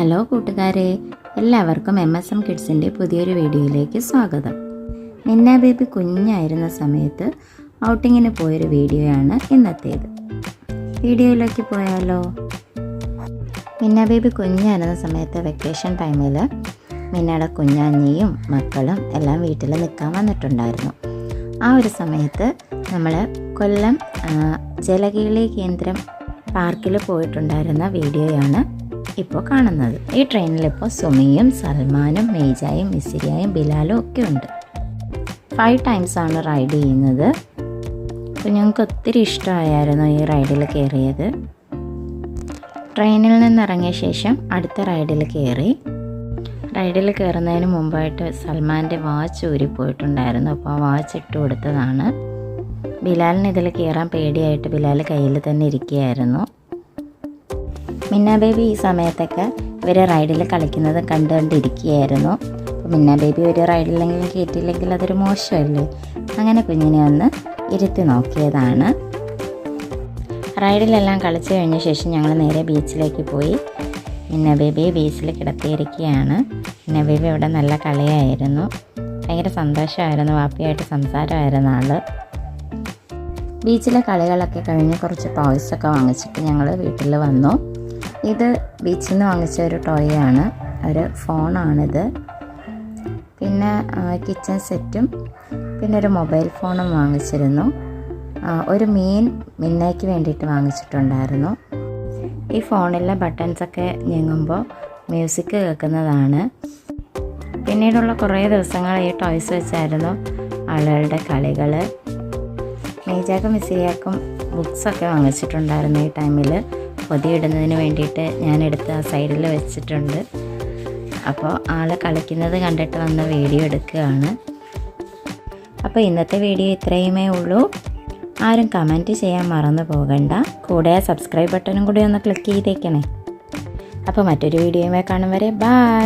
Hello കൂട്ടുകാരെ, എല്ലാവർക്കും MSM കിഡ്സിൻ്റെ പുതിയൊരു വീഡിയോയിലേക്ക് സ്വാഗതം. മിന്ന ബേബി കുഞ്ഞായിരുന്ന സമയത്ത് ഔട്ടിങ്ങിന് പോയൊരു വീഡിയോയാണ് ഇന്നത്തേത്. വീഡിയോയിലേക്ക് പോയാലോ? മിന്ന ബേബി കുഞ്ഞായിരുന്ന സമയത്ത് വെക്കേഷൻ ടൈമിൽ മിന്നയുടെ കുഞ്ഞാഞ്ഞിയും മക്കളും എല്ലാം വീട്ടിൽ നിൽക്കാൻ വന്നിട്ടുണ്ടായിരുന്നു. ആ ഒരു സമയത്ത് നമ്മൾ കൊല്ലം ജലകീളി കേന്ദ്രം പാർക്കിൽ പോയിട്ടുണ്ടായിരുന്ന വീഡിയോയാണ് ഇപ്പോൾ കാണുന്നത്. ഈ ട്രെയിനിലിപ്പോൾ സുമിയും സൽമാനും മേജായും മിസിരിയായും ബിലാലും ഒക്കെ ഉണ്ട്. 5 ടൈംസാണ് റൈഡ് ചെയ്യുന്നത്. അപ്പോൾ ഞങ്ങൾക്ക് ഒത്തിരി ഇഷ്ടമായിരുന്നു ഈ റൈഡിൽ കയറിയത്. ട്രെയിനിൽ നിന്നിറങ്ങിയ ശേഷം അടുത്ത റൈഡിൽ കയറി. റൈഡിൽ കയറുന്നതിന് മുമ്പായിട്ട് സൽമാൻ്റെ വാച്ച് ഊരിപ്പോയിട്ടുണ്ടായിരുന്നു. അപ്പോൾ ആ വാച്ച് ഇട്ട് കൊടുത്തതാണ്. ബിലാലിന് ഇതിൽ കയറാൻ പേടിയായിട്ട് ബിലാൽ കയ്യിൽ തന്നെ ഇരിക്കുകയായിരുന്നു. മിന്ന ബേബി ഈ സമയത്തൊക്കെ ഇവർ റൈഡിൽ കളിക്കുന്നത് കണ്ടുകൊണ്ടിരിക്കുകയായിരുന്നു. അപ്പോൾ മിന്ന ബേബി ഒരു റൈഡിലെങ്കിലും കയറ്റിയില്ലെങ്കിൽ അതൊരു മോശമല്ലേ. അങ്ങനെ കുഞ്ഞിനെ ഒന്ന് ഇരുത്തി നോക്കിയതാണ്. റൈഡിലെല്ലാം കളിച്ചു കഴിഞ്ഞ ശേഷം ഞങ്ങൾ നേരെ ബീച്ചിലേക്ക് പോയി. മിന്ന ബേബിയെ ബീച്ചിൽ കിടത്തിയിരിക്കുകയാണ്. മിന്ന ബേബി അവിടെ നല്ല കളിയായിരുന്നു. ഭയങ്കര സന്തോഷമായിരുന്നു. വാപ്പിയായിട്ട് സംസാരമായിരുന്നു ആൾ. ബീച്ചിലെ കളികളൊക്കെ കഴിഞ്ഞ് കുറച്ച് ടോയ്സൊക്കെ വാങ്ങിച്ചിട്ട് ഞങ്ങൾ വീട്ടിൽ വന്നു. ഇത് ബീച്ചിൽ നിന്ന് വാങ്ങിച്ച ഒരു ടോയാണ്, ഒരു ഫോണാണിത്. പിന്നെ കിച്ചൺ സെറ്റും പിന്നെ ഒരു മൊബൈൽ ഫോണും വാങ്ങിച്ചിരുന്നു. ഒരു മീൻ മിന്നയ്ക്ക് വേണ്ടിയിട്ട് വാങ്ങിച്ചിട്ടുണ്ടായിരുന്നു. ഈ ഫോണിലെ ബട്ടൺസൊക്കെ ഞെങ്ങുമ്പോൾ മ്യൂസിക് കേൾക്കുന്നതാണ്. പിന്നീടുള്ള കുറേ ദിവസങ്ങൾ ഈ ടോയ്സ് വെച്ചായിരുന്നു ആളുകളുടെ കളികൾ. മേജാക്കും മിസിയാക്കും ബുക്സൊക്കെ വാങ്ങിച്ചിട്ടുണ്ടായിരുന്നു. ഈ ടൈമിൽ പൊതിയിടുന്നതിന് വേണ്ടിയിട്ട് ഞാനെടുത്ത് ആ സൈഡിൽ വെച്ചിട്ടുണ്ട്. അപ്പോൾ ആൾ കളിക്കുന്നത് കണ്ടിട്ട് വന്ന് വീഡിയോ എടുക്കുകയാണ്. അപ്പോൾ ഇന്നത്തെ വീഡിയോ ഇത്രയുമേ ഉള്ളൂ. ആരും കമൻറ്റ് ചെയ്യാൻ മറന്നു പോകണ്ട. കൂടെ സബ്സ്ക്രൈബ് ബട്ടണും കൂടി ഒന്ന് ക്ലിക്ക് ചെയ്തേക്കണേ. അപ്പോൾ മറ്റൊരു വീഡിയോയുമായി കാണും വരെ ബൈ.